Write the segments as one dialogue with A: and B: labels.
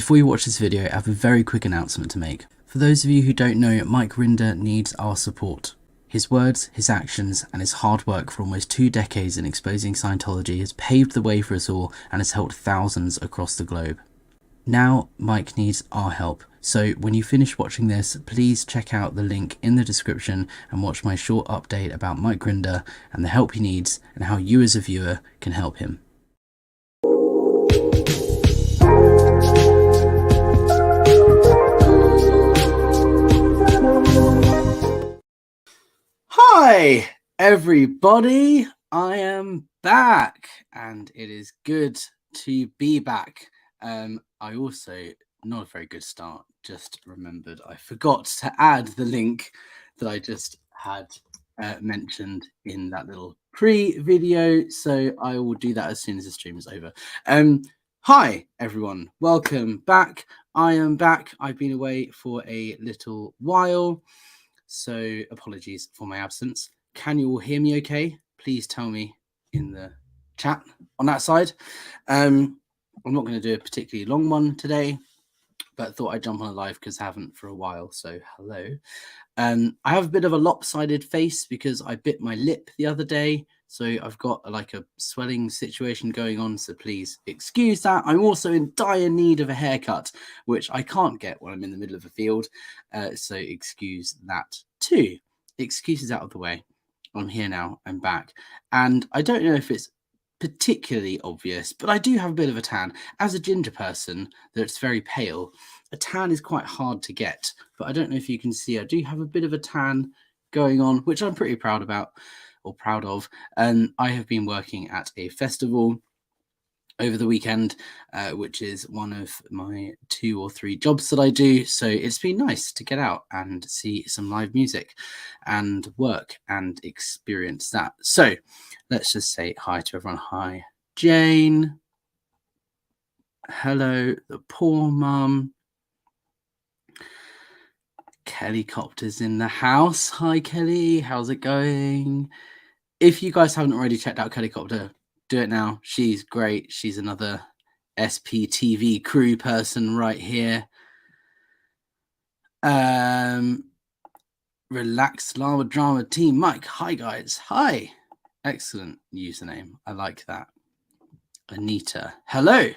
A: Before you watch this video, I have a very quick announcement to make. For those of you who don't know, Mike Rinder needs our support. His words, his actions, and his hard work for almost 2 decades in exposing Scientology has paved the way for us all and has helped thousands across the globe. Now, Mike needs our help. So when you finish watching this, please check out the link in the description and watch my short update about Mike Rinder and the help he needs and how you as a viewer can help him. Hi everybody, I am back and it is good to be back. I also, not a very good start, just remembered I forgot to add the link that I just had mentioned in that little pre-video, so I will do that as soon as the stream is over. Hi everyone, welcome back. I am back. I've been away for a little while, so apologies for my absence. Can you all hear me okay? Please tell me in the chat on that side. I'm not going to do a particularly long one today, but thought I'd jump on a live because I haven't for a while, so hello. I have a bit of a lopsided face because I bit my lip the other day, so I've got like a swelling situation going on, so please excuse that. I'm also in dire need of a haircut, which I can't get when I'm in the middle of a field, so excuse that too. Excuses out of the way. I'm here now, I'm back, and I don't know if it's particularly obvious, but I do have a bit of a tan. As a ginger person that's very pale, a tan is quite hard to get, but I don't know if you can see, I do have a bit of a tan going on, which I'm pretty proud about, or proud of. I have been working at a festival over the weekend, which is one of my 2 or 3 jobs that I do. So it's been nice to get out and see some live music and work and experience that. So let's just say hi to everyone. Hi, Jane. Hello, the poor mum. Kellycopter's in the house. Hi, Kelly. How's it going? If you guys haven't already checked out Kellycopter, do it now. She's great. She's another SPTV crew person right here. Relaxed Llama Drama Team Mike. Hi guys. Hi. Excellent username. I like that. Anita. Hello.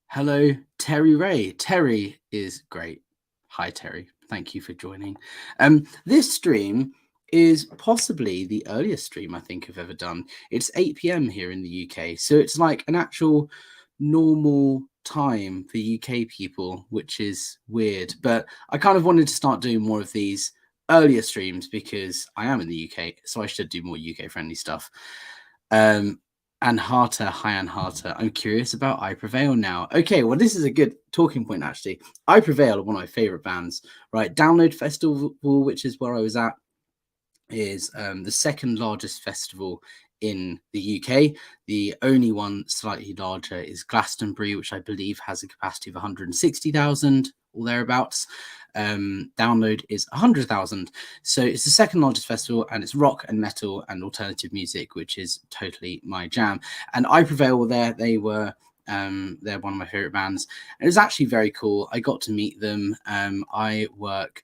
A: Hello, Terry Ray. Terry is great. Hi Terry. Thank you for joining. This stream is possibly the earliest stream I think I've ever done. It's 8 p.m. here in the UK, so it's like an actual normal time for UK people, which is weird, but I kind of wanted to start doing more of these earlier streams because I am in the UK, so I should do more UK friendly stuff. And Harter, hi Ann Harter. I'm curious about I Prevail now. Okay, well, this is a good talking point, actually. I Prevail are one of my favorite bands, right? Download Festival, which is where I was at, is the second largest festival in the UK. The only one slightly larger is Glastonbury, which I believe has a capacity of 160,000 or thereabouts. Download is 100,000. So it's the second largest festival, and it's rock and metal and alternative music, which is totally my jam. And I Prevail were there. They're one of my favorite bands. And it was actually very cool. I got to meet them. I work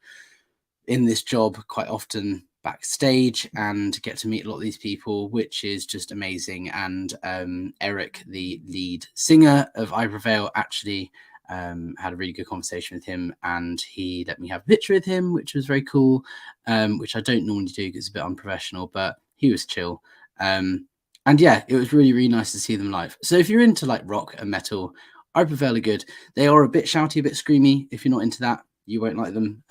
A: in this job quite often backstage and get to meet a lot of these people, which is just amazing. And Eric, the lead singer of I Prevail, actually had a really good conversation with him, and he let me have a picture with him, which was very cool, which I don't normally do because it's a bit unprofessional, but he was chill. And yeah, it was really, really nice to see them live. So if you're into like rock and metal, I Prevail are good. They are a bit shouty, a bit screamy. If you're not into that, you won't like them,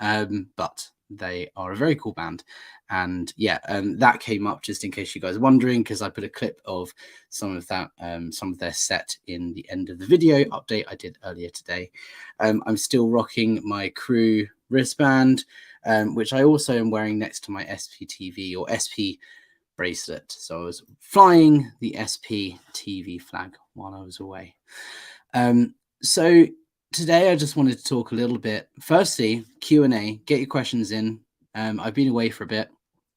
A: but they are a very cool band. And yeah, that came up just in case you guys are wondering, because I put a clip of some of that, some of their set in the end of the video update I did earlier today. I'm still rocking my crew wristband, which I also am wearing next to my SPTV or SP bracelet. So I was flying the SPTV flag while I was away. So today I just wanted to talk a little bit. Firstly, Q&A, get your questions in. I've been away for a bit,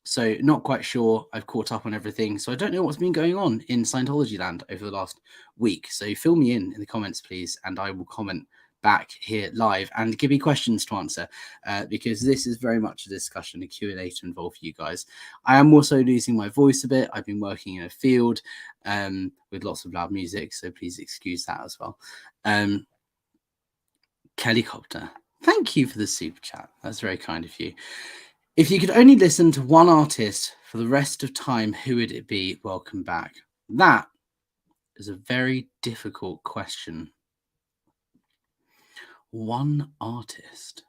A: so not quite sure I've caught up on everything. So I don't know what's been going on in Scientology land over the last week. So fill me in the comments, please, and I will comment back here live and give me questions to answer, because this is very much a discussion, a Q&A to involve you guys. I am also losing my voice a bit. I've been working in a field with lots of loud music, so please excuse that as well. Kellycopter, thank you for the super chat. That's very kind of you. If you could only listen to one artist for the rest of time, who would it be? Welcome back. That is a very difficult question. One artist.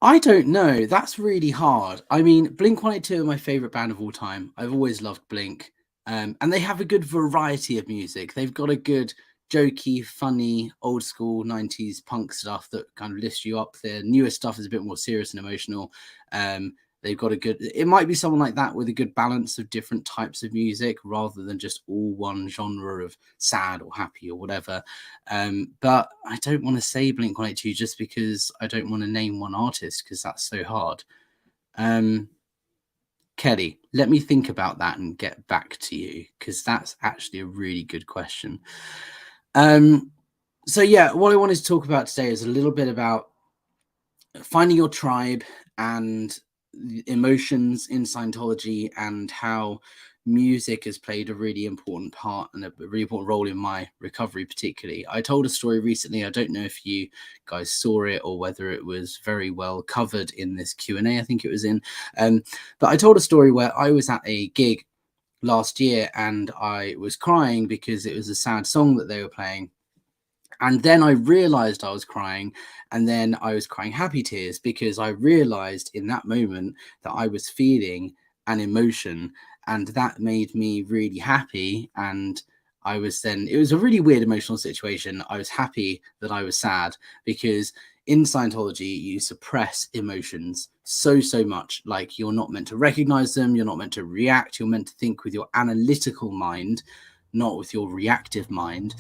A: I don't know. That's really hard. I mean, Blink-182 are my favorite band of all time. I've always loved Blink. And they have a good variety of music. They've got a good jokey, funny, old school 90s punk stuff that kind of lifts you up. Their newer stuff is a bit more serious and emotional. They've got a good, it might be someone like that with a good balance of different types of music rather than just all one genre of sad or happy or whatever. But I don't want to say Blink-182 just because I don't want to name one artist because that's so hard. Kelly, let me think about that and get back to you because that's actually a really good question. So yeah, what I wanted to talk about today is a little bit about finding your tribe and emotions in Scientology and how music has played a really important part and a really important role in my recovery. Particularly, I told a story recently. I don't know if you guys saw it or whether it was very well covered in this Q&A. I think it was in, but I told a story where I was at a gig last year and I was crying because it was a sad song that they were playing. And then I realized I was crying, and then I was crying happy tears because I realized in that moment that I was feeling an emotion, and that made me really happy. And I was then, it was a really weird emotional situation. I was happy that I was sad because in Scientology, you suppress emotions so much. Like you're not meant to recognize them. You're not meant to react. You're meant to think with your analytical mind, not with your reactive mind.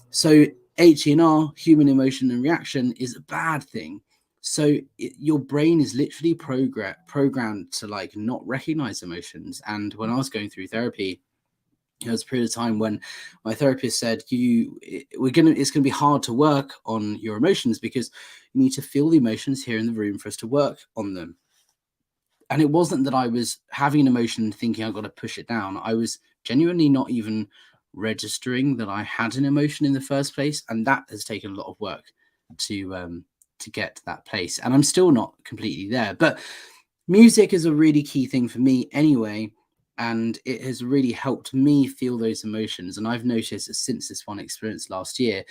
A: So HENR, human emotion and reaction, is a bad thing. So your brain is literally programmed to like not recognize emotions. And when I was going through therapy, there was a period of time when my therapist said, it's gonna be hard to work on your emotions because you need to feel the emotions here in the room for us to work on them. And it wasn't that I was having an emotion and thinking I've got to push it down. I was genuinely not even registering that I had an emotion in the first place, and that has taken a lot of work to get to that place. And I'm still not completely there, but music is a really key thing for me anyway, and it has really helped me feel those emotions. And I've noticed that since this one experience last year,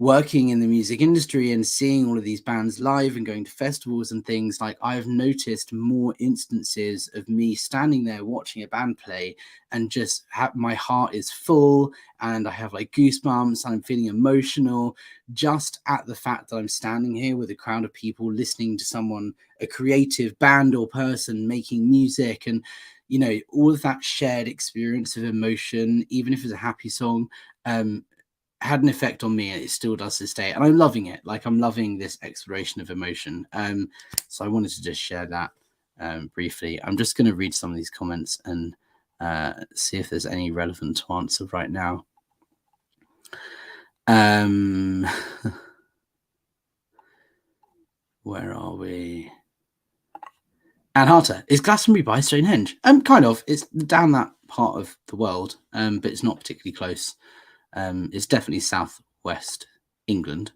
A: working in the music industry and seeing all of these bands live and going to festivals and things, like I've noticed more instances of me standing there watching a band play and just my heart is full and I have like goosebumps and I'm feeling emotional just at the fact that I'm standing here with a crowd of people listening to someone, a creative band or person making music, and you know, all of that shared experience of emotion, even if it's a happy song, had an effect on me, and it still does this day, and I'm loving it. Like I'm loving this exploration of emotion. So I wanted to just share that briefly. I'm just going to read some of these comments and see if there's any relevant to answer right now. Where are we? Anne Harter, is Glastonbury by Stonehenge? Kind of. It's down that part of the world, but it's not particularly close. It's definitely southwest England.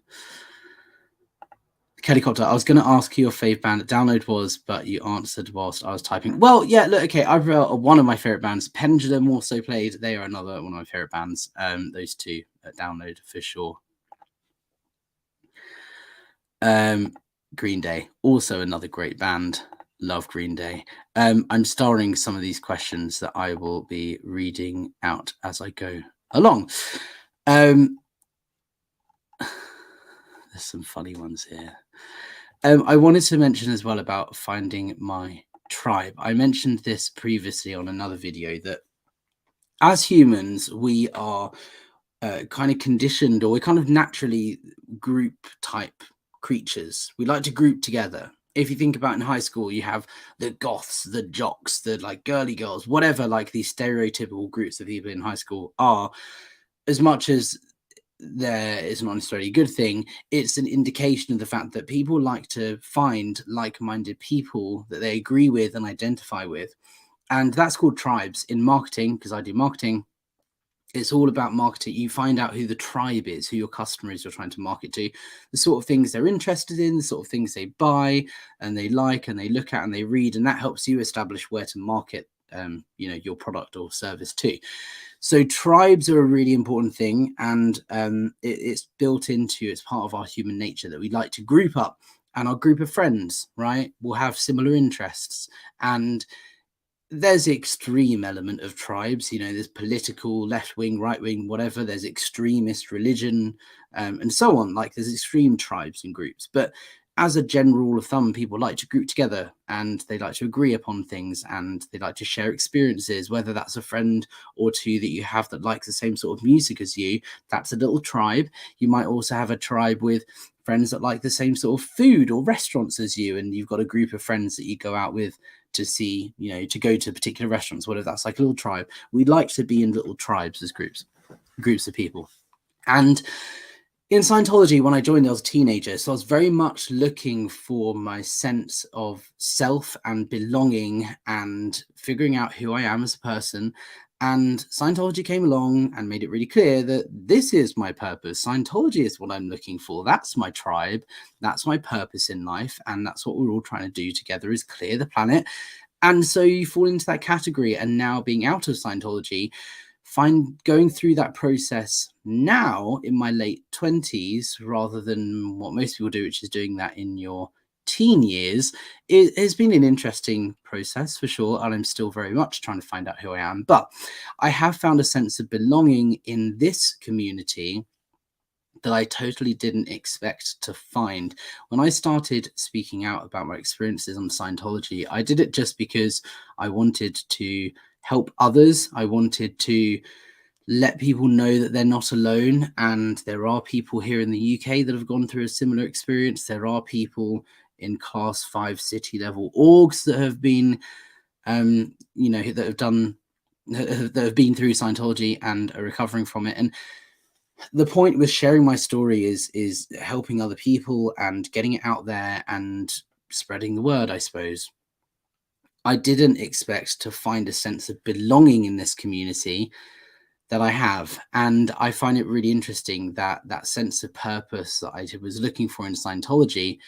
A: Kellycopter, I was going to ask who your fave band at Download was, but you answered whilst I was typing. Well, yeah, look, okay, I've one of my favorite bands. Pendulum also played. They are another one of my favorite bands. Those two at Download for sure. Green Day, also another great band. Love Green Day. I'm starring some of these questions that I will be reading out as I go along. There's some funny ones here. I wanted to mention as well about finding my tribe. I mentioned this previously on another video that as humans, we are kind of conditioned, or we're kind of naturally group type creatures. We like to group together. If you think about in high school, you have the goths, the jocks, the like girly girls, whatever, like these stereotypical groups of people in high school are. As much as there is not necessarily a good thing. It's an indication of the fact that people like to find like-minded people that they agree with and identify with. And that's called tribes in marketing, because I do marketing. It's all about marketing. You find out who the tribe is, who your customer is you're trying to market to, the sort of things they're interested in, the sort of things they buy and they like and they look at and they read. And that helps you establish where to market your product or service to. So tribes are a really important thing, and it's built into, it's part of our human nature that we like to group up, and our group of friends, right, will have similar interests. And there's the extreme element of tribes, there's political, left wing, right wing, whatever, there's extremist religion, and so on. Like, there's extreme tribes and groups, but as a general rule of thumb, people like to group together and they like to agree upon things and they like to share experiences, whether that's a friend or two that you have that likes the same sort of music as you. That's a little tribe. You might also have a tribe with friends that like the same sort of food or restaurants as you, and you've got a group of friends that you go out with to see, to go to particular restaurants, whether that's like a little tribe. We like to be in little tribes as groups of people. And in Scientology, when I joined, I was a teenager, so I was very much looking for my sense of self and belonging and figuring out who I am as a person. And Scientology came along and made it really clear that this is my purpose. Scientology is what I'm looking for. That's my tribe. That's my purpose in life. And that's what we're all trying to do together, is clear the planet. And so you fall into that category. And now, being out of Scientology, going through that process now in my late 20s, rather than what most people do, which is doing that in your teen years, it has been an interesting process for sure, and I'm still very much trying to find out who I am. But I have found a sense of belonging in this community that I totally didn't expect to find. When I started speaking out about my experiences on Scientology, I did it just because I wanted to help others. I wanted to let people know that they're not alone, and there are people here in the UK that have gone through a similar experience. There are people in class 5 city level orgs that have been that have been through Scientology and are recovering from it. And the point with sharing my story is helping other people and getting it out there and spreading the word, I suppose. I didn't expect to find a sense of belonging in this community that I have. And I find it really interesting that that sense of purpose that I was looking for in Scientology,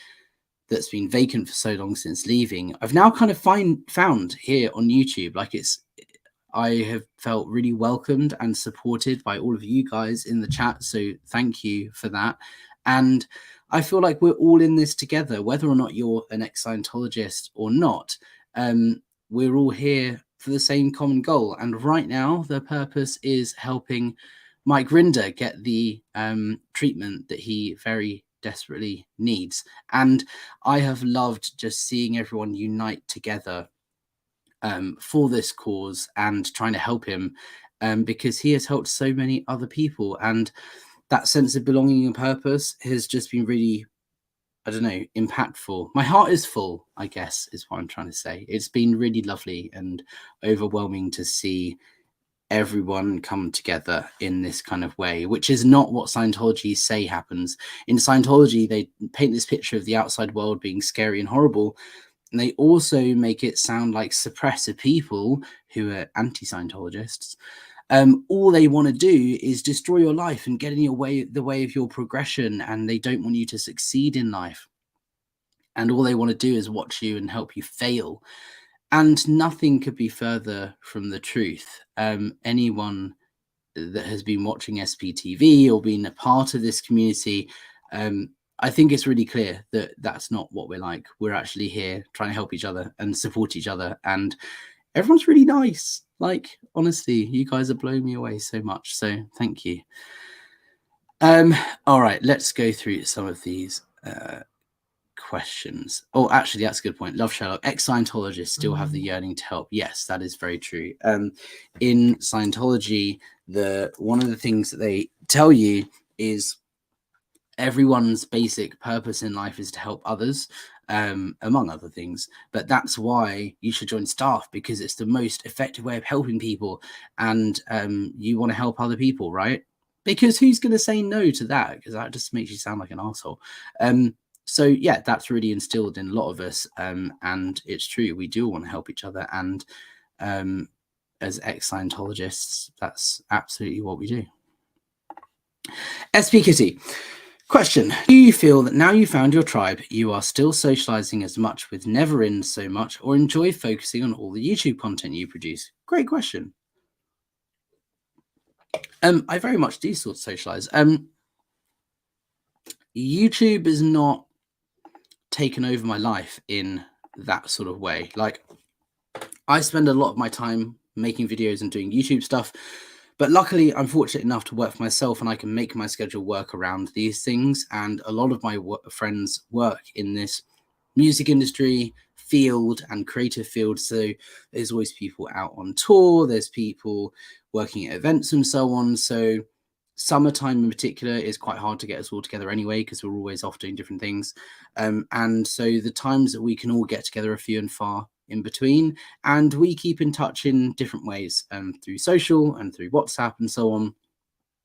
A: that's been vacant for so long since leaving, I've now kind of found here on YouTube. Like, I have felt really welcomed and supported by all of you guys in the chat. So thank you for that. And I feel like we're all in this together, whether or not you're an ex-Scientologist or not. We're all here for the same common goal. And right now, the purpose is helping Mike Rinder get the treatment that he very desperately needs. And I have loved just seeing everyone unite together for this cause and trying to help him, because he has helped so many other people. And that sense of belonging and purpose has just been really, I don't know, impactful. My heart is full, I guess, is what I'm trying to say. It's been really lovely and overwhelming to see everyone come together in this kind of way, which is not what Scientology say happens. In Scientology, they paint this picture of the outside world being scary and horrible, and they also make it sound like suppressive people who are anti-Scientologists. All they want to do is destroy your life and get in the way of your progression, and they don't want you to succeed in life. And all they want to do is watch you and help you fail. And nothing could be further from the truth. Anyone that has been watching SPTV or been a part of this community, I think it's really clear that that's not what we're like. We're actually here trying to help each other and support each other. And everyone's really nice. Like, honestly, you guys are blowing me away so much. So thank you. All right, let's go through some of these questions. Oh, actually, that's a good point. Love Sherlock. Ex-Scientologists still have the yearning to help. Yes, that is very true. In Scientology, one of the things that they tell you is everyone's basic purpose in life is to help others, among other things. But that's why you should join staff, because it's the most effective way of helping people. And you want to help other people, right? because who's going to say no to that? Because that just makes you sound like an asshole. So yeah, that's really instilled in a lot of us, and it's true. We do want to help each other, and as ex-Scientologists, that's absolutely what we do. SP Kitty. Question: do you feel that now you found your tribe, you are still socializing as much with Never In so much, or enjoy focusing on all the YouTube content you produce? Great question. I very much do sort of socialize. YouTube is not taken over my life in that sort of way. Like, I spend a lot of my time making videos and doing YouTube stuff, but luckily I'm fortunate enough to work for myself and I can make my schedule work around these things. And a lot of my friends work in this music industry field and creative field. So there's always people out on tour, there's people working at events and so on. So summertime in particular is quite hard to get us all together anyway, because we're always off doing different things. And so the times that we can all get together are few and far in between, and we keep in touch in different ways, through social and through WhatsApp and so on.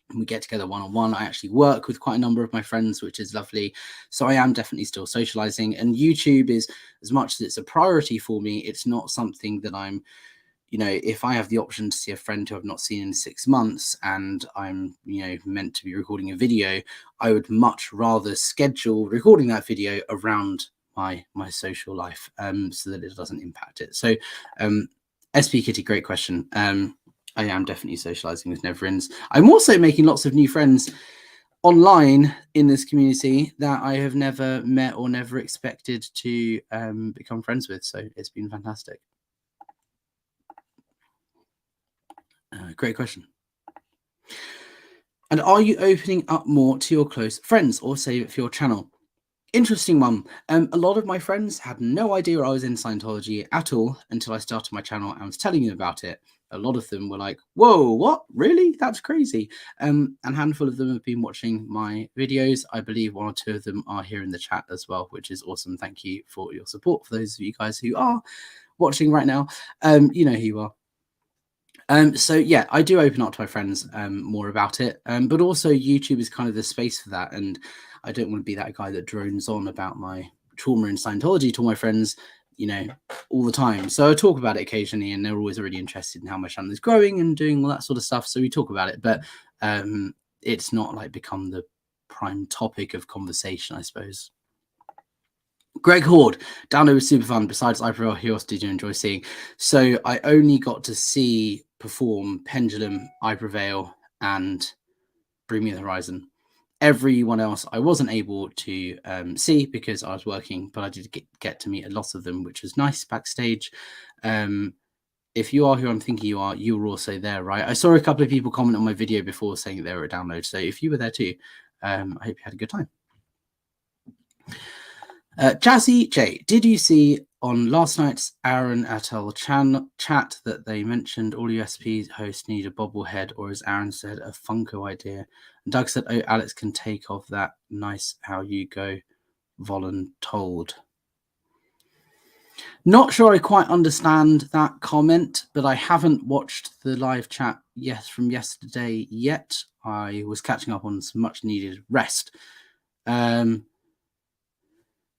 A: And we get together one-on-one. I actually work with quite a number of my friends, which is lovely. So I am definitely still socializing, and YouTube is, as much as it's a priority for me, it's not something that I'm, you know, if I have the option to see a friend who I've not seen in 6 months and I'm, you know, meant to be recording a video, I would much rather schedule recording that video around my social life, so that it doesn't impact it. So SP Kitty, great question. I am definitely socializing with Neverins. I'm also making lots of new friends online in this community that I have never met or never expected to become friends with. So it's been fantastic. Great question. And are you opening up more to your close friends, or save it for your channel? Interesting one. A lot of my friends had no idea I was in Scientology at all until I started my channel and was telling them about it. A lot of them were like, whoa, what? Really? That's crazy. And a handful of them have been watching my videos. I believe 1 or 2 of them are here in the chat as well, which is awesome. Thank you for your support. For those of you guys who are watching right now, you know who you are. So yeah, I do open up to my friends more about it, but also YouTube is kind of the space for that, and I don't want to be that guy that drones on about my trauma in Scientology to all my friends, you know, all the time. So I talk about it occasionally, and they're always really interested in how my channel is growing and doing all that sort of stuff. So we talk about it, but it's not like become the prime topic of conversation, I suppose. Greg Horde, download was super fun. Besides Iprevail, who else did you enjoy seeing? So I only got to see perform Pendulum, Iprevail, and Bring Me the Horizon. Everyone else I wasn't able to see because I was working, but I did get to meet a lot of them, which was nice backstage. If you are who I'm thinking you are, you were also there, right? I saw a couple of people comment on my video before saying they were at download. So if you were there too, I hope you had a good time. Jazzy J, did you see on last night's Aaron et al. Chat that they mentioned all USP hosts need a bobblehead, or as Aaron said, a Funko idea? And Doug said, oh, Alex can take off that nice how you go voluntold. Not sure I quite understand that comment, but I haven't watched the live chat from yesterday yet. I was catching up on some much needed rest.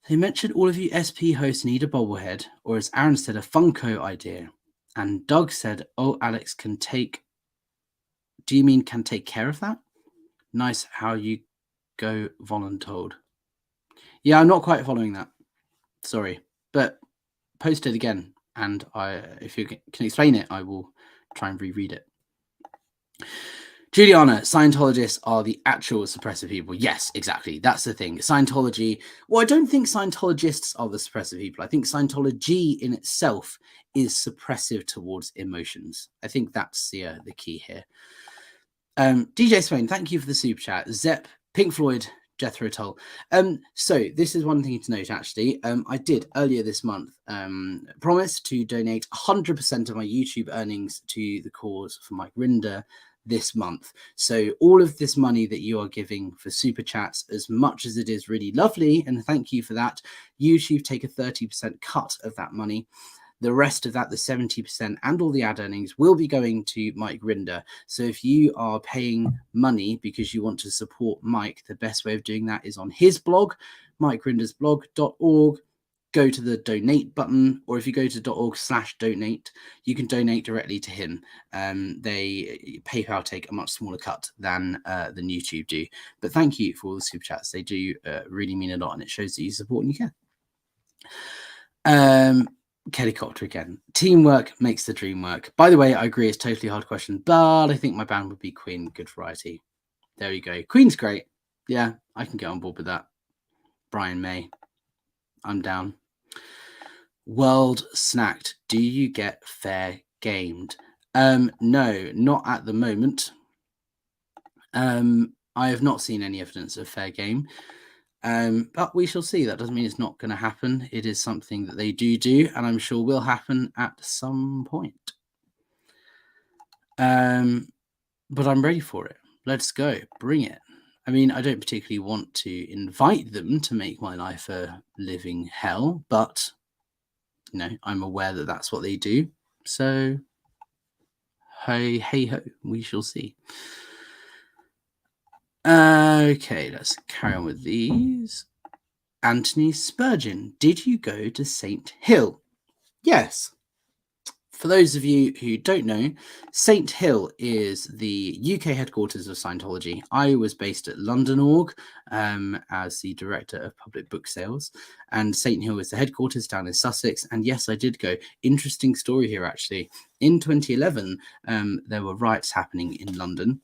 A: They mentioned all of you SP hosts need a bobblehead, or as Aaron said, a Funko idea. And Doug said, oh, Alex can take... Do you mean can take care of that? Nice how you go voluntold. Yeah, I'm not quite following that. Sorry. But post it again, and if you can explain it, I will try and reread it. Juliana, Scientologists are the actual suppressive people. Yes, exactly. That's the thing. Scientology, well, I don't think Scientologists are the suppressive people. I think Scientology in itself is suppressive towards emotions. I think that's the key here. DJ Swain, thank you for the super chat. Zepp, Pink Floyd, Jethro Tull. So this is one thing to note, actually. I did earlier this month promise to donate 100% of my YouTube earnings to the cause for Mike Rinder this month. So all of this money that you are giving for super chats, as much as it is really lovely, and thank you for that, YouTube take a 30% cut of that money. The rest of that, the 70% and all the ad earnings, will be going to Mike Rinder. So if you are paying money because you want to support Mike, the best way of doing that is on his blog, mikerindersblog.org. Go to the donate button, or if you go to .org/donate, you can donate directly to him. They PayPal take a much smaller cut than YouTube do. But thank you for all the super chats. They do really mean a lot, and it shows that you support and you care. Helicopter again. Teamwork makes the dream work. By the way, I agree, it's totally a hard question, but I think my band would be Queen. Good variety. There you go. Queen's great. Yeah, I can get on board with that. Brian May. I'm down. World Snacked. Do you get fair gamed? No, not at the moment. I have not seen any evidence of fair game. But we shall see. That doesn't mean it's not going to happen. It is something that they do, and I'm sure will happen at some point. But I'm ready for it. Let's go. Bring it. I mean, I don't particularly want to invite them to make my life a living hell, but, you know, I'm aware that that's what they do. So, hey ho, we shall see. Okay, let's carry on with these. Anthony Spurgeon, did you go to St. Hill? Yes. For those of you who don't know, St. Hill is the UK headquarters of Scientology. I was based at London Org as the director of public book sales, and St. Hill is the headquarters down in Sussex. And yes, I did go. Interesting story here, actually. In 2011, there were riots happening in London.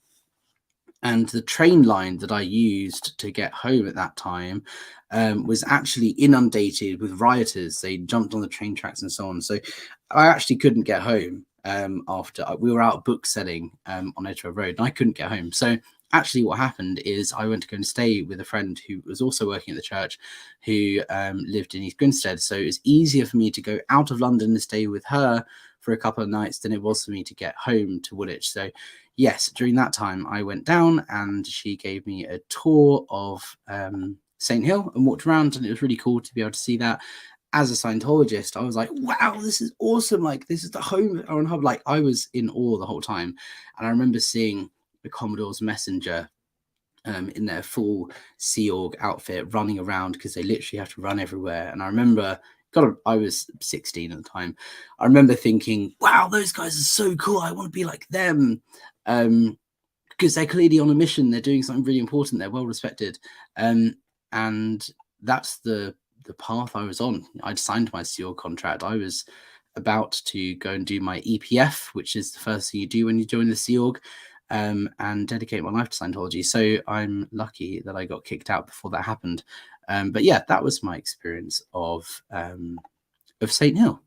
A: And the train line that I used to get home at that time was actually inundated with rioters. They jumped on the train tracks and so on. So I actually couldn't get home after we were out book selling on Edgware Road, and I couldn't get home. So actually what happened is I went to go and stay with a friend who was also working at the church, who lived in East Grinstead. So it was easier for me to go out of London and stay with her for a couple of nights than it was for me to get home to Woolwich. So yes, during that time I went down and she gave me a tour of St. Hill and walked around, and it was really cool to be able to see that. As a Scientologist, I was like, wow, this is awesome. Like, this is the home of Owen Hub. Like, I was in awe the whole time. And I remember seeing the Commodore's messenger in their full Sea Org outfit running around, because they literally have to run everywhere. And I remember, I was 16 at the time. I remember thinking, wow, those guys are so cool. I want to be like them. Because they're clearly on a mission. They're doing something really important. They're well respected. And that's the path I was on. I'd signed my Sea Org contract. I was about to go and do my EPF, which is the first thing you do when you join the Sea Org, and dedicate my life to Scientology. So I'm lucky that I got kicked out before that happened. But yeah, that was my experience of St. Hill.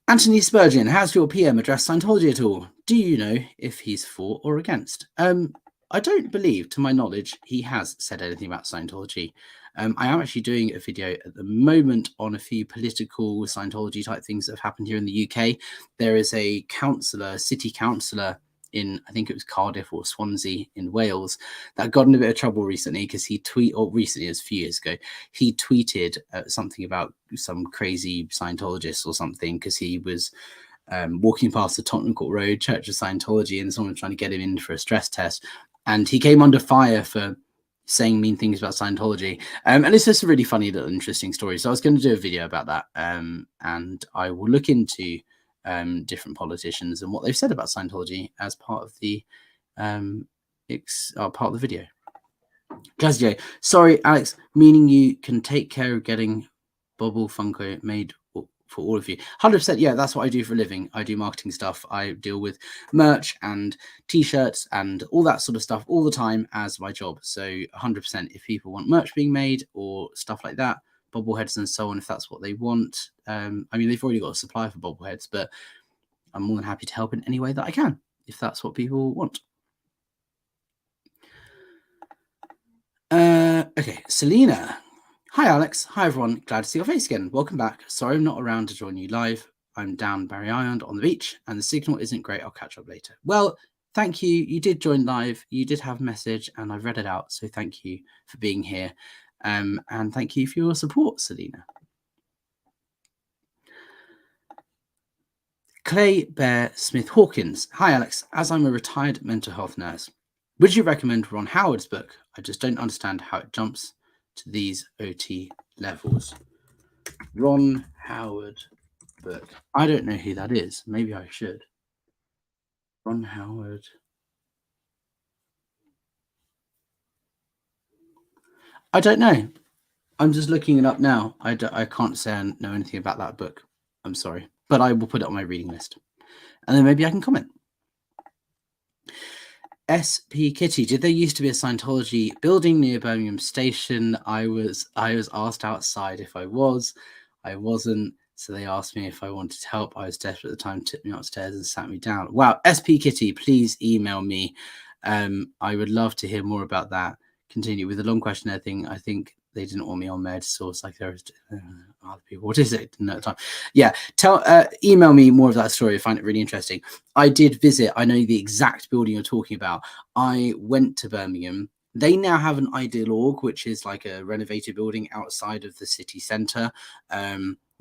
A: Anthony Spurgeon, has your PM addressed Scientology at all? Do you know if he's for or against? I don't believe, to my knowledge, he has said anything about Scientology. I am actually doing a video at the moment on a few political Scientology type things that have happened here in the UK. There is a city councillor in, I think it was Cardiff or Swansea in Wales, that got in a bit of trouble recently because recently, it was a few years ago, he tweeted something about some crazy Scientologist or something, because he was walking past the Tottenham Court Road Church of Scientology, and someone was trying to get him in for a stress test. And he came under fire for saying mean things about Scientology. And it's just a really funny little interesting story. So I was going to do a video about that. And I will look into different politicians and what they've said about Scientology as part of the video. Jazzy, sorry, Alex, meaning you can take care of getting Bubble Funko made for all of you. 100%. Yeah, that's what I do for a living. I do marketing stuff. I deal with merch and t-shirts and all that sort of stuff all the time as my job. So 100%, if people want merch being made or stuff like that, bobbleheads and so on, if that's what they want. I mean, they've already got a supply for bobbleheads, but I'm more than happy to help in any way that I can, if that's what people want. Okay, Selena. Hi, Alex. Hi, everyone. Glad to see your face again. Welcome back. Sorry I'm not around to join you live. I'm down Barry Island on the beach, and the signal isn't great. I'll catch up later. Well, thank you. You did join live. You did have a message, and I've read it out. So thank you for being here. And thank you for your support, Selena. Clay Bear Smith Hawkins. Hi, Alex. As I'm a retired mental health nurse, would you recommend Ron Howard's book? I just don't understand how it jumps to these OT levels. Ron Howard book. I don't know who that is. Maybe I should. Ron Howard. I don't know. I'm just looking it up now. I can't say I know anything about that book. I'm sorry. But I will put it on my reading list. And then maybe I can comment. SP Kitty, did there used to be a Scientology building near Birmingham Station? I was asked outside if I was. I wasn't. So they asked me if I wanted help. I was desperate at the time, tipped me upstairs and sat me down. Wow. SP Kitty, please email me. I would love to hear more about that. Continue with the long questionnaire thing. I think they didn't want me on there to source like there was other people. What is it? No time. Yeah. Email me more of that story. I find it really interesting. I did visit. I know the exact building you're talking about. I went to Birmingham. They now have an Ideal Org, which is like a renovated building outside of the city centre.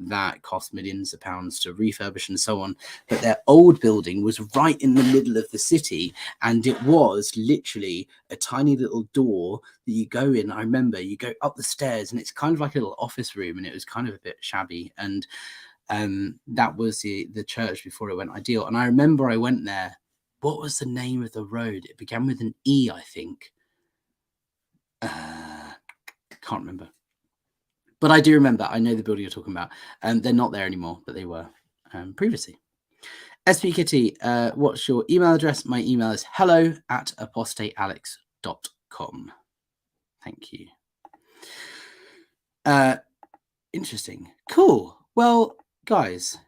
A: That cost millions of pounds to refurbish and so on. But their old building was right in the middle of the city, and it was literally a tiny little door that you go in. I remember you go up the stairs, and it's kind of like a little office room, and it was kind of a bit shabby. And that was the church before it went Ideal. And I remember I went there. What was the name of the road? It began with an E, I think. Can't remember. But I do remember. I know the building you're talking about. They're not there anymore, but they were previously. SP Kitty, what's your email address? My email is hello@apostatealex.com. Thank you. Interesting. Cool. Well, guys,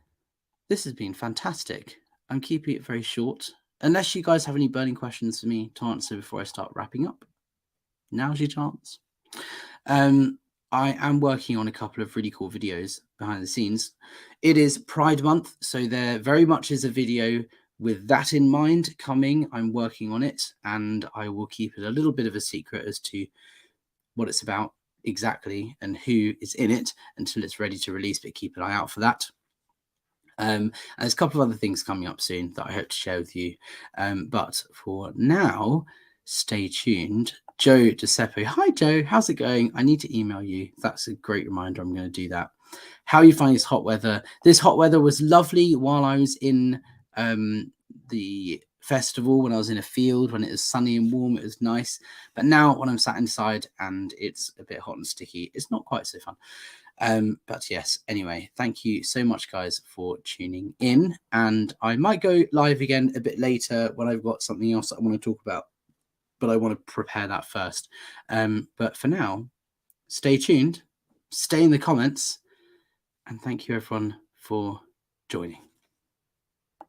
A: this has been fantastic. I'm keeping it very short. Unless you guys have any burning questions for me to answer before I start wrapping up, now's your chance. I am working on a couple of really cool videos behind the scenes. It is Pride Month, so there very much is a video with that in mind coming. I'm working on it, and I will keep it a little bit of a secret as to what it's about exactly and who is in it until it's ready to release, but keep an eye out for that. And there's a couple of other things coming up soon that I hope to share with you. But for now, stay tuned. Joe Giuseppe. Hi, Joe. How's it going? I need to email you. That's a great reminder. I'm going to do that. How are you finding this hot weather? This hot weather was lovely while I was in the festival, when I was in a field, when it was sunny and warm, it was nice. But now when I'm sat inside and it's a bit hot and sticky, it's not quite so fun. But yes, anyway, thank you so much, guys, for tuning in. And I might go live again a bit later when I've got something else that I want to talk about, but I want to prepare that first. But for now, stay tuned, stay in the comments, and thank you everyone for joining.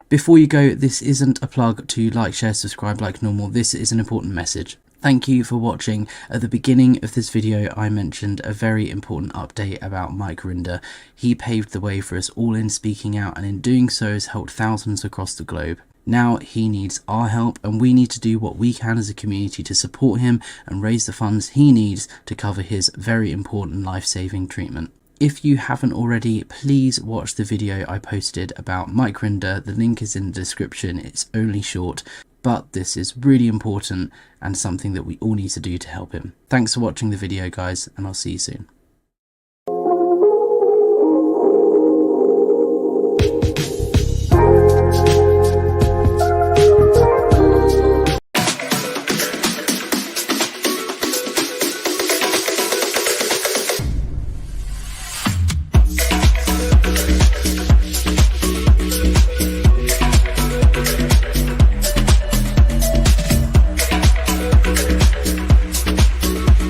A: Before you go, this isn't a plug to like, share, subscribe like normal. This is an important message. Thank you for watching. At the beginning of this video, I mentioned a very important update about Mike Rinder. He paved the way for us all in speaking out, and in doing so has helped thousands across the globe. Now he needs our help, and we need to do what we can as a community to support him and raise the funds he needs to cover his very important life-saving treatment. If you haven't already, please watch the video I posted about Mike Rinder. The link is in the description. It's only short, but this is really important and something that we all need to do to help him. Thanks for watching the video, guys, and I'll see you soon.